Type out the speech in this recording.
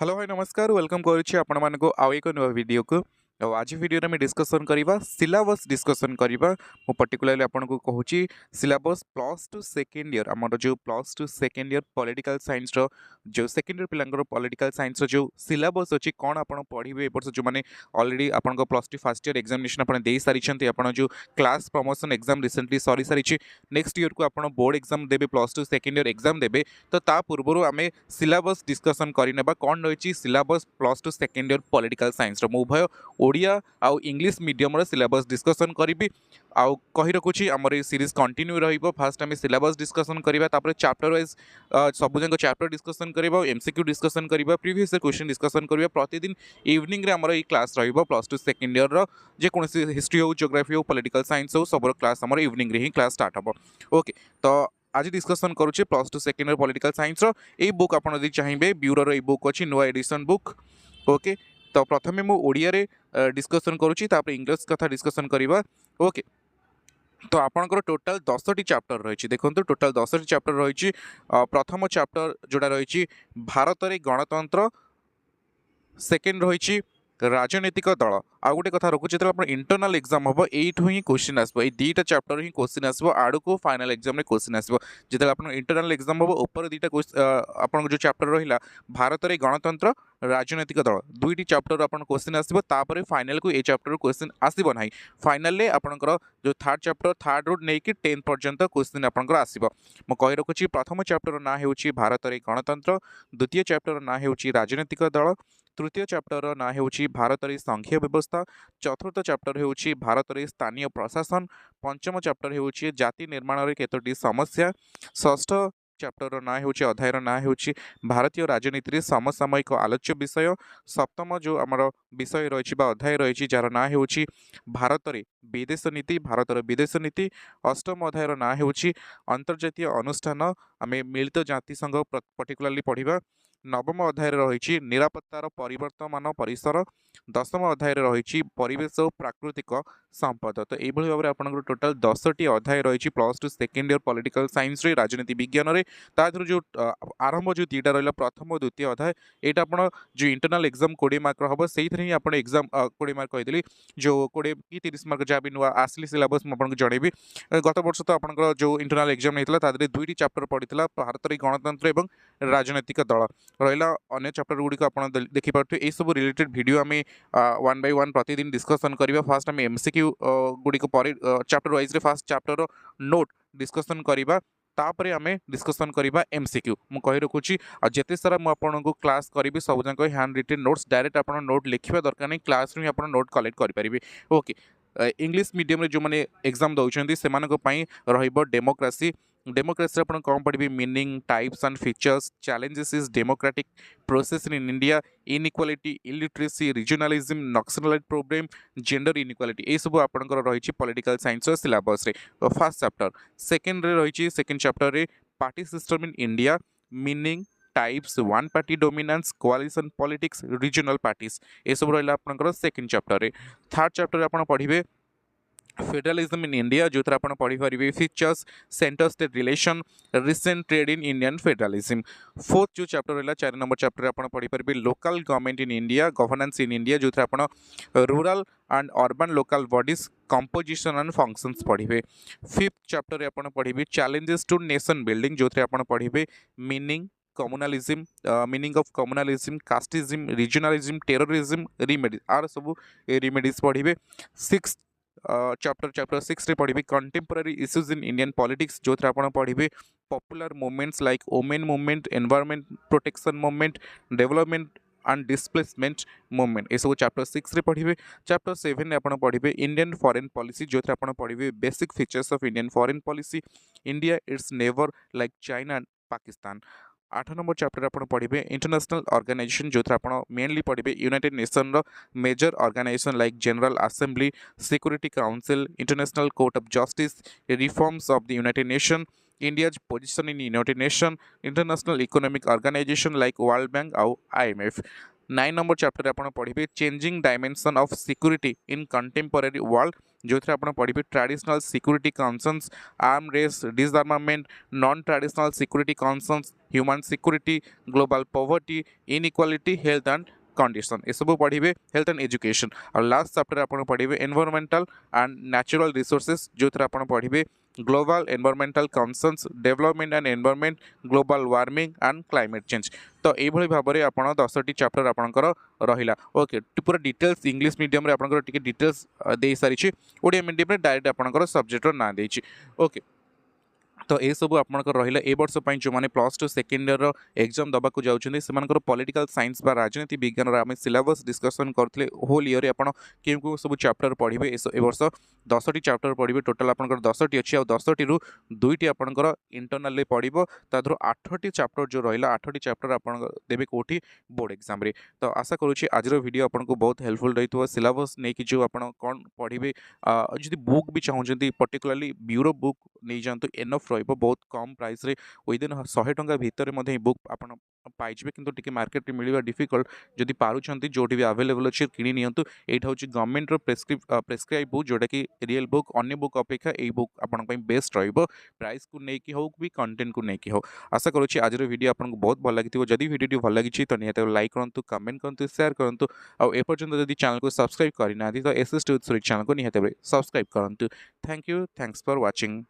Hello hi नमस्कार welcome करुच्ची आपण मानको आउ एक नुआ वीडियो को आज वीडियो में डिस्कसन करवा सिलेबस डिस्कसन करवा मु पर्टिकुलरली आपन को कहूची syllabus plus two second year हमर जो plus two second year political science रो जो सेकेंड ईयर पिलांगर पॉलिटिकल साइंस रो जो सिलेबस अछि कोन आपन पढिबे ए वर्ष जो माने ऑलरेडी आपन को plus two first year examination आपन देई सारी छंती आपन जो क्लास प्रमोशन एग्जाम रिसेंटली सरी सारी छि नेक्स्ट ईयर को आपन बोर्ड एग्जाम देबे plus two second year exam देबे तो ता पूर्वरु आमे सिलेबस डिस्कसन करिनेबा कोन रहिछि syllabus plus two second year political science रो मु उभय ओडिया आउ इंग्लिश मीडियम रो सिलेबस डिस्कसन करिबि आउ कहि रखुछि हमर ए सीरीज कंटिन्यू रहिबो फर्स्ट आमे सिलेबस डिस्कसन करिबा तापर चैप्टर वाइज सब जंग चैप्टर डिस्कसन करिबा एमसीक्यू डिस्कसन करिबा प्रीवियस क्वेश्चन डिस्कसन करिबा प्रतिदिन इवनिंग रे हमर ए क्लास रहिबो प्लस टू सेकेंड ईयर रो जे कोनसी हिस्ट्री हो ज्योग्राफी हो पॉलिटिकल साइंस हो सब क्लास हमर इवनिंग रे ही क्लास स्टार्ट हबो ओके तो आज डिस्कसन करुचे plus two second year political science रो ए बुक आपन यदि चाहिबे ब्यूरो रो ए बुक अछि नुआ एडिशन बुक ओके तो प्रथमे मु ओडिया रे डिस्कसन करुची तापर इंग्लिश कथा डिस्कसन करिबा ओके तो आपनकर टोटल 10टी चैप्टर रही देखो टोटल 10टी चैप्टर रही प्रथम चैप्टर जोड़ा रही भारत रे गणतंत्र सेकेंड रही राजनीतिक दल आ गोटे कथा रखुचे जो इंटरनल एग्जाम हम यू ही क्वेश्चन आसो दुईटा चैप्टर ही क्वेश्चन आसो आड़ को फाइनल एग्जाम में क्वेश्चन आसो जो आप इंटरनल एग्जाम हम ऊपर दुईटा आपन जो चैप्टर रहा भारत रे गणतंत्र राजनीतिक दल दुईटी चैप्टर आपन क्वेश्चन आसो तापर फाइनल को ए चैप्टर क्वेश्चन आसब ना फाइनल आपंकर जो थर्ड चैप्टर थर्ड रू नहीं कि 10 पर्यंत क्वेश्चन आपंकर आसब मु कहि रखुची प्रथम चैप्टर ना होउची भारत रे गणतंत्र द्वितीय चैप्टर ना होउची राजनीतिक दल तृतीय चैप्टर ना होउची भारत रे संघीय व्यवस्था चतुर्थ चैप्टर होउची भारत रे स्थानीय प्रशासन पंचम चैप्टर होउची जाति निर्माण रे केतोटी समस्या षष्ठ चैप्टर ना होउची अध्याय ना होउची भारतीय राजनीति रे समसामयिक आलोच्य विषय सप्तम जो आमर विषय रही अध्याय रही जार ना होउची भारत रे विदेश नीति भारत रे विदेश नीति अष्टम अध्याय ना होउची अंतर्जातीय अनुष्ठान आमे मिलित जाति संघ पर्टिकुलरली पढ़िबा नवम अध्याय रही निरापत्तार परिवर्तमान परिसर दशम अध्याय रही परिवेश और प्राकृतिक संपद तो यही भाव में आप टोटाल 10टी अध्याय रही plus two second year political science रे राजनीति विज्ञान रे तादर जो आरंभ जो दुईटा रहा प्रथम और द्वितीय अध्याय यहाँ आप जो इंटरनल एग्जाम 20 मार्क हम से ही आप एग्जाम 20 मार्क कही जो 20 कि 30 मार्क जहाँ भी नुआ आसली सिलेबस मुझे जनइबी गत वर्ष तो आप जो इंटरनल एग्जाम नहीं दुईटी चैप्टर पड़ा भारत रे गणतंत्र और राजनीतिक दल रहा अन्य चैप्टर गुड़िक आप देखिपे ये सब रिलेटेड वीडियो आम वन बाय वन प्रतिदिन डिस्कसन करवा फास्ट आम एमसीक्यू गुड़िक chapter wise first chapter note discussion करवा तापर आम डिस्कसन करवा एमसीक्यू मु कहि रखुची जिते सारा मुझे क्लास करी सब जाक हैंड रिटेन नोट्स डायरेक्ट आप नोट लिखा दरकार नहीं क्लास रू आप नोट कलेक्ट करेंगे ओके इंग्लिश मीडियम जो मैंने एग्जाम दौरान से डेमोक्रेसी डेमोक्रेसी आप कौन पढ़े meaning types and features challenges is democratic process in India inequality illiteracy regionalism Naxalite problem gender inequality ये सब आपंकर रही पॉलिटिकल साइंस सिलेबस रे फर्स्ट चैप्टर सेकेंड रे रही सेकेंड चैप्टर रे party system in India meaning types one party dominance coalition politics regional parties ये सब रहा आपंकर सेकेंड चैप्टर रे थर्ड चैप्टर आप पढ़े फेडरलिज्म इन इंडिया जो आप पढ़ी पारे features centre state relation recent trade in Indian federalism fourth जो चैप्टर रहा 4 नंबर चैप्टर आप पढ़ी पारे local government in India governance in India जो आप rural and urban local bodies composition and functions पढ़े फिफ्थ चैप्टर आप पढ़े चैलेंजेस टू नेशन बिल्डिंग जो आप पढ़े meaning communalism meaning of communalism casteism regionalism terrorism remedies आर सब रिमेडीज पढ़े सिक्स चैप्टर 6 रे पढ़ी contemporary issues in Indian politics जो आप पढ़े popular movements like women movement environment protection movement development and displacement movement ये सब चैप्टर 6 रे पढ़े चैप्टर 7 रे आप पढ़े इंडियन फॉरेन पॉलिसी जो आप पढ़े basic features of Indian foreign policy India its neighbour like China and Pakistan 8 number chapter आप पढ़े इंटरनेशनल ऑर्गेनाइजेशन जो आप मेनली पढ़े यूनाइटेड नेशन रो major organisation like General Assembly Security Council International Court of Justice reforms of the United Nation India's position in United Nation international economic organisation like World Bank आउ IMF 9 number chapter आप पढ़िबे changing dimension of security in contemporary world जो थे आप पढ़िबे traditional security concerns arm race disarmament non traditional security concerns human security global poverty inequality health and condition ये सब पढ़िबे हेल्थ एंड एजुकेशन और लास्ट चैप्टर आप पढ़िबे एनवायरमेंटल एंड नेचुरल रिसोर्सेज जो थे आप पढ़िबे global environmental concerns development and environment global warming and climate change तो यही भाव में आप 10टी चैप्टर आपंकर रहा ओके पूरा डिटेल्स इंग्लिश मीडियम आपंकर टिके डिटेल्स दे सारी ओडिया मीडियम डायरेक्ट आपंकर सब्जेक्टर ना देछि ओके तो ये सब आपंकर रहा ए वर्ष जो मैंने +2 सेकेंड ईयर एग्जाम दबा को जाऊँच से पॉलिटिकल साइंस बा राजनीति विज्ञान आम सिलेबस डिस्कसन करते होल ईयर आप क्यों सब चैप्टर पढ़े ए वर्ष 10टी चैप्टर पढ़े टोटाल आपंकर 10टी अच्छी आ 10टी रु 2टी आपंकर इंटरनाल पड़ो तादर 8टी चैप्टर जो रहा 8टी चैप्टर आप देवे कौटी बोर्ड एग्जाम रे तो आशा करुँच आज वीडियो आपको बहुत हेल्पफुल रही है सिलेबस नहीं कि जो आप कौन पढ़े जी बुक भी चाहते पर्टिकुलाली ब्यूरो बुक नहीं जातु एनफ रही बहुत कम प्राइस रे विदिन 100 टंका भितर बुक आप पाइबे किंतु टिके मार्केट में मिलवा डिफिकल्ट जदि पारुछंती जोटी भी अवेलेबल अच्छे किनी नियंतु एटा होची गवर्नमेंट रो प्रेस्क्राइब बुक जोटा कि रियल बुक अन्य बुक अपेक्षा ए बुक आपन पई बेस्ट रहइबो प्राइस को नै कि हो भी कंटेंट को नै कि हो आशा करूची आज रो वीडियो आपन बहुत भल लागिथिबो जदि वीडियो भल लागिछि तो निहाते लाइक करंतु कमेंट करंतु शेयर करंतु आ ए पर्यंत जदि चैनल को सब्सक्राइब करिना तो एसएस टू चैनल को निहाते सब्सक्राइब करंतु thank you thanks for watching.